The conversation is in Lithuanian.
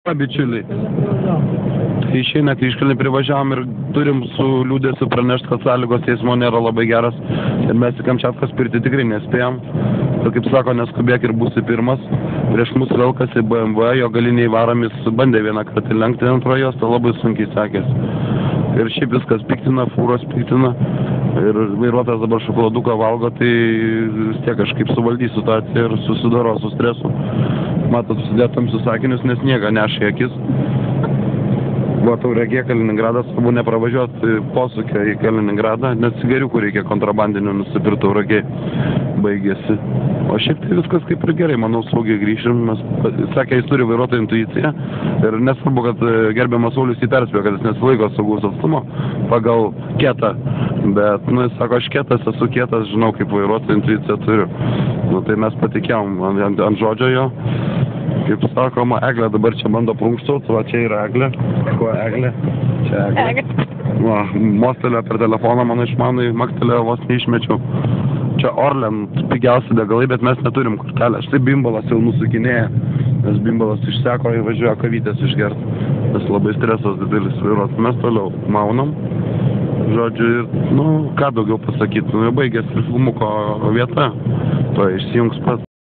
Bičiuliai, išeina Kryžkalnį privažiavom ir turim su liūdėsiu pranešti, kad sąlygos eismo nėra labai geras ir mes į Kamčiatką spirti tikrai nespėjom. Ir kaip sako, neskubėk ir būsi pirmas. Prieš mus velkasi BMW, jo galiniai varomis bandė vieną kartą lenkti antrojo juostą, labai sunkiai sekėsi. Ir šiaip viskas piktina, fūros piktina ir vairuotojas dabar šokoladuką valgo, tai vis tiek kažkaip suvaldys situaciją ir susidaro su stresu. Matot, susidėtam su sakinius, nes sniegą neša į akis. Va, Tauragė, Kaliningradas, svarbu nepravažiuoti posūkio į Kaliningradą, nes cigariukų reikia kontrabandinių nusipirkti Tauragė, baigėsi. O šiaip tai viskas kaip ir gerai, manau, saugiai grįšim, nes sakė, jis turi vairuotojo intuiciją ir nesvarbu, kad gerbiamas Saulius jį perspėjo, kad jis nesilaiko saugaus atstumo pagal kietą, bet, jis sako, aš kietas, esu kietas, žinau, kaip vairuotojo intuiciją turiu. Tai mes patikėjom ant žodžio jo. Kaip sakoma, Eglė dabar čia bando prunkštauti, va čia yra Eglė. Ko Eglė? Čia Eglė. Va, mostelėjo per telefoną, mano išmanai, maktelėjo, vos neišmečiau. Čia Orlen, pigiausi degalai, bet mes neturim kortelę. Štai Bimbalas jau nusukinėja, nes Bimbalas išseko ir važiuoja kavytės išgert. Nes labai stresas didelis vairuot. Mes toliau maunam. Žodžiu, ir, ką daugiau pasakyti, jau baigėsi filmuko vieta, to išsijungs pats.